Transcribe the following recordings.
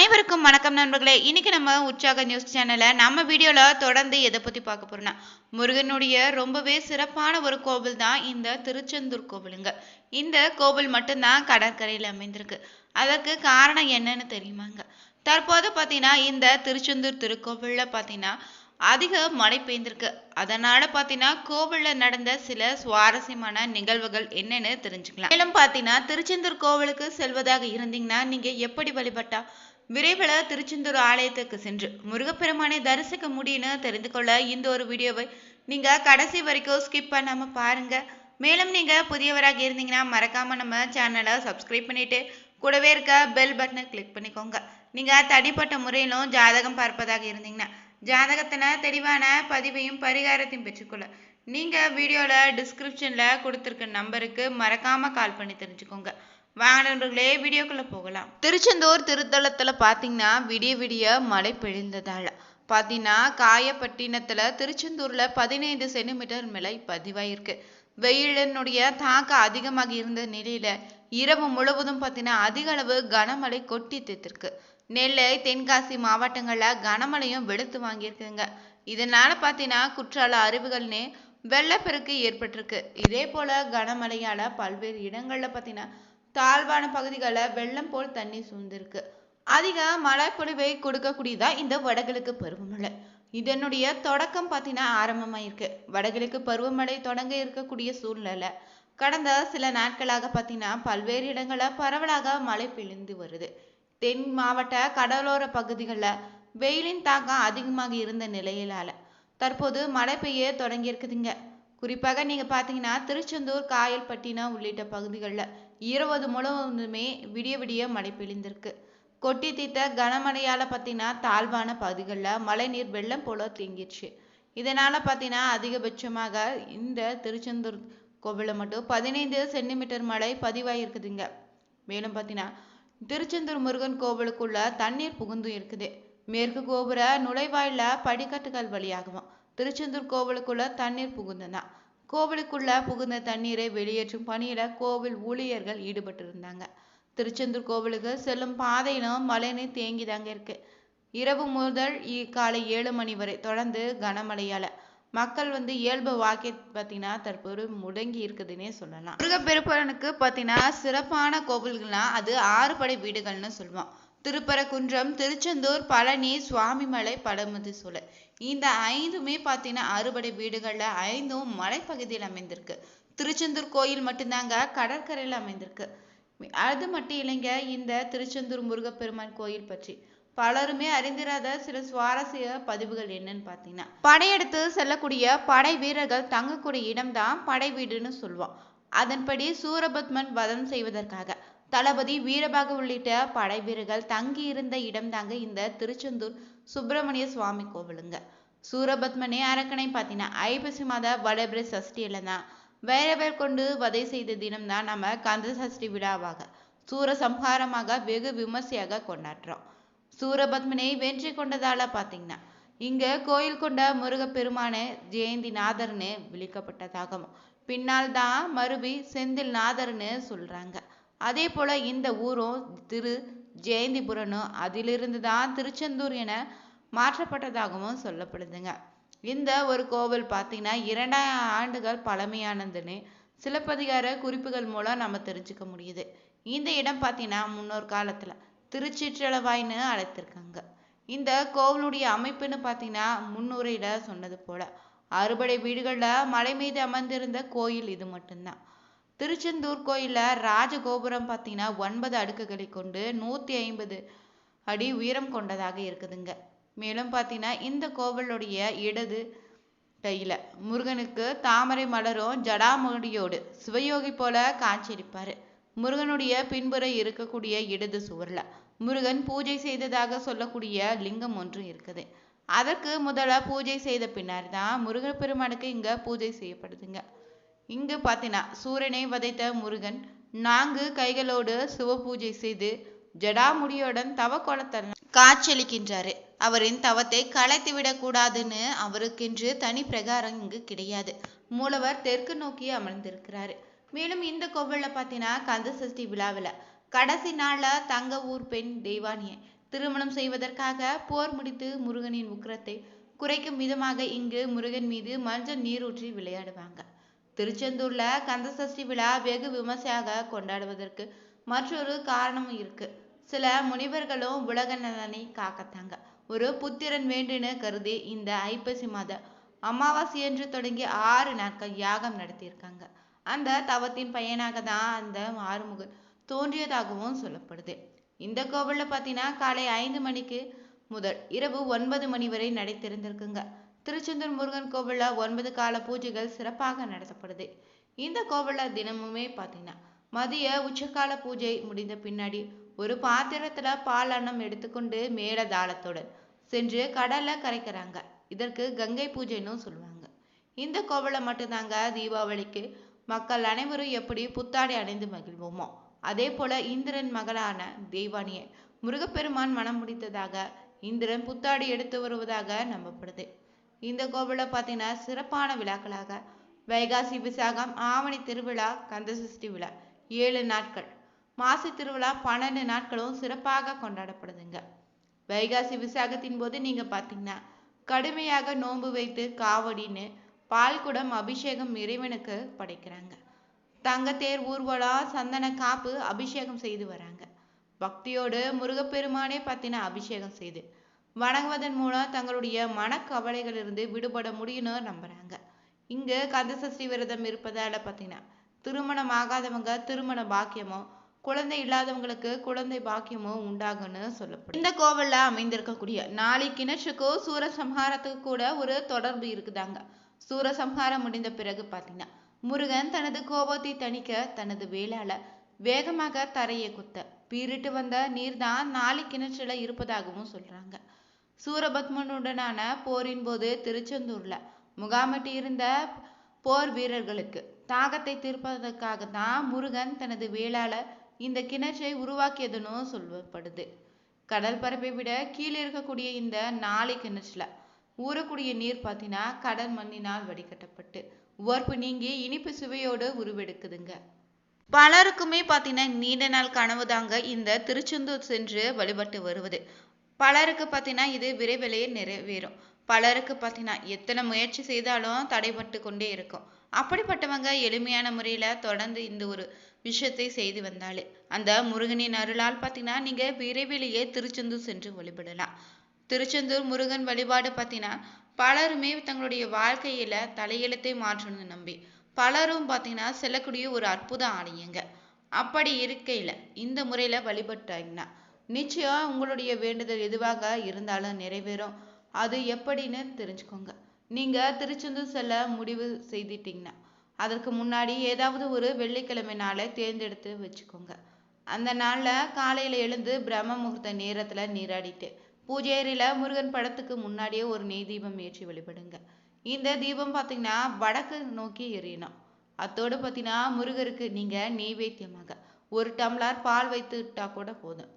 அனைவருக்கும் வணக்கம் நண்பர்களே. இன்னைக்கு நம்ம உற்சாக நியூஸ் சேனல்ல நம்ம வீடியோல தொடர்ந்து எதை பத்தி பார்க்க போறோம்னா, முருகனுடைய ரொம்பவே சிறப்பான ஒரு கோவில் தான் இந்த திருச்செந்தூர் கோவிலுங்க. இந்த கோவில் மட்டும்தான் கடற்கரையில் அமைந்திருக்கு. அதற்கு காரணம் என்னன்னு தெரியுமாங்க? தற்போது பார்த்தீங்கன்னா இந்த திருச்செந்தூர் திருக்கோவில்ல பார்த்தீங்கன்னா அதிக மழை பெய்ந்திருக்கு. அதனால பார்த்தீங்கன்னா கோவில்ல நடந்த சில சுவாரஸ்யமான நிகழ்வுகள் என்னன்னு தெரிஞ்சுக்கலாம். மேலும் பார்த்தீங்கன்னா திருச்செந்தூர் கோவிலுக்கு செல்வதாக இருந்தீங்கன்னா நீங்க எப்படி வழிபட்டா விரைவில் திருச்செந்தூர் ஆலயத்துக்கு சென்று முருகப்பெருமானை தரிசிக்க முடியும்னு தெரிந்து கொள்ள இந்த ஒரு வீடியோவை நீங்க கடைசி வரைக்கும் ஸ்கிப் பண்ணாம பாருங்க. மேலும் நீங்க புதியவராக இருந்தீங்கன்னா மறக்காம நம்ம சேனலை சப்ஸ்கிரைப் பண்ணிட்டு கூடவே இருக்க பெல் பட்டனை கிளிக் பண்ணிக்கோங்க. நீங்க தனிப்பட்ட முறையிலும் ஜாதகம் பார்ப்பதாக இருந்தீங்கன்னா ஜாதகத்தின தெளிவான பதிவையும் பரிகாரத்தையும் பெற்றுக்கொள்ள நீங்க வீடியோல டிஸ்கிரிப்ஷன்ல கொடுத்திருக்க நம்பருக்கு மறக்காம கால் பண்ணி தெரிஞ்சுக்கோங்க. வாங்க நண்பர்களே, வீடியோக்குள்ள போகலாம். திருச்செந்தூர் திருத்தலத்துல பாத்தீங்கன்னா விடிய விடிய மழை பெய்ந்ததால பாத்தீங்கன்னா காயப்பட்டினத்துல திருச்செந்தூர்ல 15 சென்டிமீட்டர் மழை பதிவாயிருக்கு. வெயிலினுடைய தாக்கம் அதிகமாக இருந்த நிலையில இரவு முழுவதும் பாத்தீங்கன்னா அதிக அளவு கனமழை கொட்டி தீர்த்திருக்கு. நெல்லை தென்காசி மாவட்டங்கள்ல கனமழையும் வெளுத்து வாங்கியிருக்குங்க. இதனால பாத்தீங்கன்னா குற்றால அருவிகள்னு வெள்ளப்பெருக்கு ஏற்பட்டிருக்கு. இதே போல கனமழையால பல்வேறு இடங்கள்ல பாத்தீங்கன்னா தாழ்வான பகுதிகளில் வெள்ளம் போல் தண்ணி சூழ்ந்திருக்கு. அதிக மழை பொழிவை கொடுக்கக்கூடியதா இந்த வடகிழக்கு பருவமழை. இதனுடைய தொடக்கம் பார்த்தீங்கன்னா ஆரம்பமாயிருக்கு. வடகிழக்கு பருவமழை தொடங்க இருக்கக்கூடிய சூழ்நிலை கடந்த சில நாட்களாக பார்த்தீங்கன்னா பல்வேறு இடங்களில் பரவலாக மழை பெய்து வருது. தென் மாவட்ட கடலோர பகுதிகளில் வெயிலின் தாக்கம் அதிகமாக இருந்த நிலையிலால தற்போது மழை பெய்ய தொடங்கி இருக்குதுங்க. குறிப்பாக நீங்க பாத்தீங்கன்னா திருச்செந்தூர் காயல்பட்டினம் உள்ளிட்ட பகுதிகளில் 20 முழுவதுமே விடிய விடிய மழை பெய்திருக்கு. கொட்டி தீர்த்த கனமழையால பார்த்தீங்கன்னா தாழ்வான பகுதிகளில் மழைநீர் வெள்ளம் போல தேங்கிடுச்சு. இதனால பார்த்தீங்கன்னா அதிகபட்சமாக இந்த திருச்செந்தூர் கோவிலில் மட்டும் 15 சென்டிமீட்டர் மழை பதிவாயிருக்குதுங்க. மேலும் பார்த்தீங்கன்னா திருச்செந்தூர் முருகன் கோவிலுக்குள்ள தண்ணீர் புகுந்து இருக்குது. மேற்கு கோபுர நுழைவாயில படிக்கட்டுகள் வழியாகவும் திருச்செந்தூர் கோவிலுக்குள்ள தண்ணீர் புகுந்ததான். கோவிலுக்குள்ள புகுந்த தண்ணீரை வெளியேற்றும் பணியில கோவில் ஊழியர்கள் ஈடுபட்டிருந்தாங்க. திருச்செந்தூர் கோவிலுக்கு செல்லும் பாதையிலும் மழைநீர் தேங்கிதாங்க இருக்கு. இரவு முதல் காலை 7 மணி வரை தொடர்ந்து கனமழையால மக்கள் இயல்பு வாழ்க்கை பார்த்தீங்கன்னா தற்போது முடங்கி இருக்குதுன்னே சொல்லலாம். முருகப்பெருமானுக்கு பார்த்தீங்கன்னா சிறப்பான கோவில்கள்னா அது 6 படை வீடுகள்னு சொல்லுவோம். திருப்பரங்குன்றம், திருச்செந்தூர், பழனி, சுவாமிமலை, படமுதிசோலை இந்த 5மே பார்த்தீங்கன்னா 6 படை வீடுகள்ல 5ம் மலைப்பகுதியில் அமைந்திருக்கு. திருச்செந்தூர் கோயில் மட்டும்தாங்க கடற்கரையில் அமைந்திருக்கு. அது மட்டும் இல்லைங்க, இந்த திருச்செந்தூர் முருகப்பெருமான் கோயில் பற்றி பலருமே அறிந்திராத சில சுவாரஸ்ய பதிவுகள் என்னன்னு பார்த்தீங்கன்னா, படையெடுத்து செல்லக்கூடிய படை வீரர்கள் தங்கக்கூடிய இடம்தான் படை வீடுன்னு சொல்லுவோம். அதன்படி சூரபத்மன் வதம் செய்வதற்காக தளபதி வீரபாகு உள்ளிட்ட படை வீரர்கள் தங்கி இருந்த இடம் தாங்க இந்த திருச்செந்தூர் சுப்பிரமணிய சுவாமி கோவிலுங்க. சூரபத்மனே அரக்கனை பார்த்தீங்கன்னா ஐப்பசி மாத வளபிர சஷ்டியில தான் வேரவர் கொண்டு வதை செய்த தினம் தான் நம்ம கந்த சஷ்டி விழாவாக சூரசம்ஹாரமாக வெகு விமர்சையாக கொண்டாடுறோம். சூரபத்மனை வெற்றி கொண்டதால பார்த்தீங்கன்னா இங்க கோயில் கொண்ட முருகப்பெருமான ஜெயந்திநாதர்னு விளிக்கப்பட்டதாகவும் பின்னால் தான் மருவி செந்தில் நாதர்னு சொல்றாங்க. அதே போல இந்த ஊரும் திரு ஜெயந்திபுரனும் அதிலிருந்து தான் திருச்செந்தூர் என மாற்றப்பட்டதாகவும் சொல்லப்படுதுங்க. இந்த ஒரு கோவில் பார்த்தீங்கன்னா 2000 ஆண்டுகள் பழமையானதுன்னு சிலப்பதிகார குறிப்புகள் மூலம் நம்ம தெரிஞ்சுக்க முடியுது. இந்த இடம் பார்த்தீங்கன்னா முன்னோர் காலத்துல திருச்சிற்றளவாய்னு அழைத்திருக்காங்க. இந்த கோவிலுடைய அமைப்புன்னு பார்த்தீங்கன்னா முன்னுரையில சொன்னது போல 6 படை வீடுகள்ல மலை மீது அமர்ந்திருந்த கோயில் இது மட்டும்தான். திருச்செந்தூர் கோயில்ல ராஜகோபுரம் பார்த்தீங்கன்னா 9 அடுக்குகளை கொண்டு 150 அடி உயரம் கொண்டதாக இருக்குதுங்க. மேலும் பார்த்தீங்கன்னா இந்த கோவிலுடைய இடது கையில முருகனுக்கு தாமரை மலரும் ஜடாமுடியோடு சிவயோகி போல காட்சியளிப்பாரு. முருகனுடைய பின்புற இருக்கக்கூடிய இடது சுவர்ல முருகன் பூஜை செய்ததாக சொல்லக்கூடிய லிங்கம் ஒன்று இருக்குது. அதற்கு முதல்ல பூஜை செய்த பின்னர் தான் முருகப்பெருமானுக்கு இங்க பூஜை செய்யப்படுதுங்க. இங்கு பார்த்தீங்கன்னா சூரனை வதைத்த முருகன் 4 கைகளோடு சிவ பூஜை செய்து ஜடாமுடியுடன் தவக்கோலத்தில் காட்சியளிக்கின்றாரு. அவரின் தவத்தை கலைத்து விடக் கூடாதுன்னு அவருக்கென்று தனி பிரகாரம் இங்கு கிடையாது. மூலவர் தெற்கு நோக்கி அமர்ந்திருக்கிறாரு. மேலும் இந்த கோவில்ல பார்த்தீங்கன்னா கந்த சஷ்டி விழாவில் கடைசி நாள்ல தங்க ஊர் பெண் தெய்வானியை திருமணம் செய்வதற்காக போர் முடித்து முருகனின் உக்கிரத்தை குறைக்கும் விதமாக இங்கு முருகன் மீது மஞ்சள் நீரூற்றி விளையாடுவாங்க. திருச்செந்தூர்ல கந்தசஷ்டி விழா வெகு விமர்சையாக கொண்டாடுவதற்கு மற்றொரு காரணமும் இருக்கு. சில முனிவர்களும் உலக நலனை காக்கத்தாங்க ஒரு புத்திரன் வேண்டுன்னு கருதி இந்த ஐப்பசி மாத அமாவாசையன்று தொடங்கி 6 நாட்கள் யாகம் நடத்தியிருக்காங்க. அந்த தவத்தின் பயனாக தான் அந்த ஆறுமுகன் தோன்றியதாகவும் சொல்லப்படுது. இந்த கோவில்ல பார்த்தீங்கன்னா காலை 5 மணிக்கு முதல் இரவு 9 மணி வரை நடை திறந்திருக்குங்க. திருச்செந்தூர் முருகன் கோவில்ல 9 கால பூஜைகள் சிறப்பாக நடத்தப்படுது. இந்த கோவில்ல தினமுமே பார்த்தீங்கன்னா மதிய உச்சகால பூஜை முடிந்த பின்னாடி ஒரு பாத்திரத்துல பால் அன்னம் எடுத்துக்கொண்டு மேல தாளத்துடன் சென்று கடல்ல கரைக்கிறாங்க. இதற்கு கங்கை பூஜைன்னு சொல்லுவாங்க. இந்த கோவில்ல மட்டும்தாங்க தீபாவளிக்கு மக்கள் அனைவரும் எப்படி புத்தாடை அணிந்து மகிழ்வோமோ அதே போல இந்திரன் மகளான தெய்வானியை முருகப்பெருமான் மனம் முடித்ததாக இந்திரன் புத்தாடி எடுத்து வருவதாக நம்பப்படுது. இந்த கோவில்ல பார்த்தீங்கன்னா சிறப்பான விழாக்களாக வைகாசி விசாகம், ஆவணி திருவிழா, கந்தசஷ்டி விழா 7 நாட்கள், மாசி திருவிழா 12 நாட்களும் சிறப்பாக கொண்டாடப்படுதுங்க. வைகாசி விசாகத்தின் போது நீங்க பார்த்தீங்கன்னா கடுமையாக நோன்பு வைத்து காவடின்னு பால்குடம் அபிஷேகம் இறைவனுக்கு படைக்கிறாங்க. தங்கத்தேர் ஊர்வலம், சந்தன காப்பு அபிஷேகம் செய்து வராங்க. பக்தியோடு முருகப்பெருமானே பார்த்தீங்கன்னா அபிஷேகம் செய்து வணங்குவதன் மூலம் தங்களுடைய மனக்கவலைகளிலிருந்து விடுபட முடியும்னு நம்புறாங்க. இங்கு கந்தசஷ்டி விரதம் இருப்பதால பார்த்தீங்கன்னா திருமணம் ஆகாதவங்க திருமண பாக்கியமோ, குழந்தை இல்லாதவங்களுக்கு குழந்தை பாக்கியமோ உண்டாகும்னு சொல்லப்படும். இந்த கோவில்ல அமைந்திருக்கக்கூடிய 4 கிணற்றுக்கும் சூரசம்ஹாரத்துக்கு கூட ஒரு தொடர்பு இருக்குதாங்க. சூரசம்ஹாரம் முடிந்த பிறகு பார்த்தீங்கன்னா முருகன் தனது கோபத்தை தணிக்க தனது வேளால வேகமாக தரையை குத்த பீரிட்டு வந்த நீர் தான் 4 கிணற்றுல இருப்பதாகவும் சொல்றாங்க. சூரபத்மனுடனான போரின் போது திருச்செந்தூர்ல முகாமிட்டு இருந்த போர் வீரர்களுக்கு தாகத்தை தீர்ப்பதற்காக தான் முருகன் தனது வேளால இந்த கிணற்றை உருவாக்கியதுன்னு சொல்லப்படுது. கடல் பரப்பை விட கீழே இருக்கக்கூடிய இந்த 4 கிணற்றுல ஊறக்கூடிய நீர் பார்த்தீங்கன்னா கடல் மண்ணினால் வடிகட்டப்பட்டு உவர்ப்பு நீங்கி இனிப்பு சுவையோடு உருவெடுக்குதுங்க. பலருக்குமே பார்த்தீங்கன்னா நீண்ட நாள் கனவு தாங்க இந்த திருச்செந்தூர் சென்று வழிபட்டு வருவது. பலருக்கு பார்த்தீங்கன்னா இது விரைவிலேயே நிறைவேறும். பலருக்கு பார்த்தீங்கன்னா எத்தனை முயற்சி செய்தாலும் தடைபட்டு கொண்டே இருக்கும். அப்படிப்பட்டவங்க எளிமையான முறையில தொடர்ந்து இந்த ஒரு விஷயத்தை செய்து வந்தாலே அந்த முருகனின் அருளால் பார்த்தீங்கன்னா நீங்க விரைவிலேயே திருச்செந்தூர் சென்று வழிபடலாம். திருச்செந்தூர் முருகன் வழிபாடு பார்த்தீங்கன்னா பலருமே தங்களுடைய வாழ்க்கையில தலையெழுத்தை மாற்றணும்னு நம்பி பலரும் பார்த்தீங்கன்னா செல்லக்கூடிய ஒரு அற்புத ஆலயங்க. அப்படி இருக்கையில இந்த முறையில வழிபட்டாங்கன்னா நிச்சயம் உங்களுடைய வேண்டுதல் எதுவாக இருந்தாலும் நிறைவேறும். அது எப்படின்னு தெரிஞ்சுக்கோங்க. நீங்க திருச்செந்தூர் செல்ல முடிவு செய்துட்டீங்கன்னா அதற்கு முன்னாடி ஏதாவது ஒரு வெள்ளிக்கிழமை நாளை தேர்ந்தெடுத்து வச்சுக்கோங்க. அந்த நாள்ல காலையில எழுந்து பிரம்ம முகூர்த்த நேரத்துல நீராடிட்டு பூஜை அறையில முருகன் படத்துக்கு முன்னாடியே ஒரு நெய் தீபம் ஏற்றி வழிபடுங்க. இந்த தீபம் பார்த்தீங்கன்னா வடக்கு நோக்கி எரியணும். அத்தோடு பார்த்தீங்கன்னா முருகருக்கு நீங்க நெய்வேத்தியமாக 1 டம்ளர் பால் வைத்துட்டா கூட போதும்.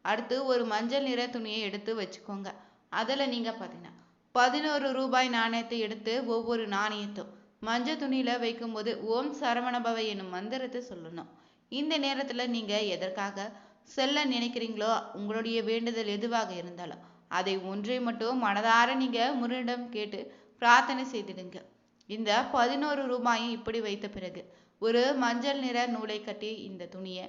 அடுத்து ஒரு மஞ்சள் நிற துணியை எடுத்து வச்சுக்கோங்க. அதில் நீங்க பார்த்தீங்கன்னா 11 ரூபாய் நாணயத்தை எடுத்து ஒவ்வொரு நாணயத்தும் மஞ்சள் துணியில வைக்கும்போது ஓம் சரவணபவ என்னும் மந்திரத்தை சொல்லணும். இந்த நேரத்துல நீங்க எதற்காக செல்ல நினைக்கிறீங்களோ உங்களுடைய வேண்டுதல் எதுவாக இருந்தாலும் அதை ஒன்றை மட்டும் மனதார நீங்க முருகனிடம் கேட்டு பிரார்த்தனை செய்திடுங்க. இந்த 11 ரூபாயும் இப்படி வைத்த பிறகு ஒரு மஞ்சள் நிற நூலை கட்டி இந்த துணியை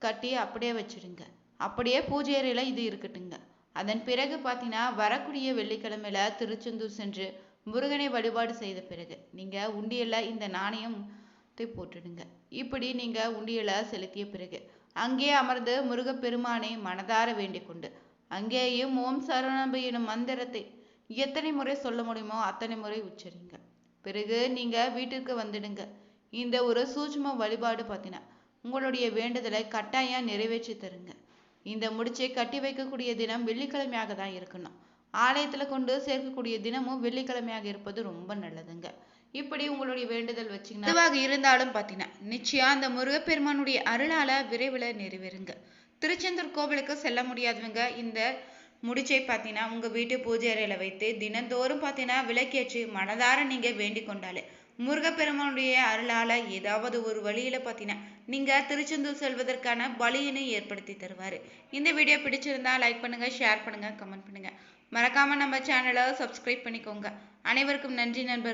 கட்டி அப்படியே வச்சிடுங்க. அப்படியே பூஜை அறையில இது இருக்கட்டுங்க. அதன் பிறகு பார்த்தீங்கன்னா வரக்கூடிய வெள்ளிக்கிழமையில திருச்செந்தூர் சென்று முருகனை வழிபாடு செய்த பிறகு நீங்க உண்டியல்ல இந்த நாணயத்தை போட்டுடுங்க. இப்படி நீங்க உண்டியலை செலுத்திய பிறகு அங்கே அமர்ந்து முருகப்பெருமானை மனதார வேண்டிக் கொண்டு அங்கேயும் ஓம் சரவணப எனும் மந்திரத்தை எத்தனை முறை சொல்ல முடியுமோ அத்தனை முறை உச்சரிங்க. பிறகு நீங்க வீட்டிற்கு வந்துடுங்க. இந்த ஒரு சூட்சும வழிபாடு பார்த்தீங்கன்னா உங்களுடைய வேண்டுதலை கட்டாயம் நிறைவேற்றி தருங்க. இந்த முடிச்சை கட்டி வைக்கக்கூடிய தினம் வெள்ளிக்கிழமையாக தான் இருக்கணும். ஆலயத்துல கொண்டு சேர்க்கக்கூடிய தினமும் வெள்ளிக்கிழமையாக இருப்பது ரொம்ப நல்லதுங்க. இப்படி உங்களுடைய வேண்டுதல் வச்சீங்கன்னா எதுவாக இருந்தாலும் பார்த்தீங்கன்னா நிச்சயம் அந்த முருகப்பெருமானுடைய அருளால விரைவில் நிறைவேறுங்க. திருச்செந்தூர் கோவிலுக்கு செல்ல முடியாதவங்க இந்த முடிச்சை பார்த்தீங்கன்னா உங்க வீட்டு பூஜை அறையில வைத்து தினந்தோறும் பார்த்தீங்கன்னா விளக்கேற்றி மனதார நீங்க வேண்டிக் கொண்டாலே முருகப்பெருமானுடைய அருளால ஏதாவது ஒரு வழியில பார்த்தீங்கன்னா நீங்க திருச்செந்தூர் செல்வதற்கான வழியினை ஏற்படுத்தி தருவாரு. இந்த வீடியோ பிடிச்சிருந்தா லைக் பண்ணுங்க, ஷேர் பண்ணுங்க, கமெண்ட் பண்ணுங்க. மறக்காம நம்ம சேனலை சப்ஸ்கிரைப் பண்ணிக்கோங்க. அனைவருக்கும் நன்றி நண்பர்களே.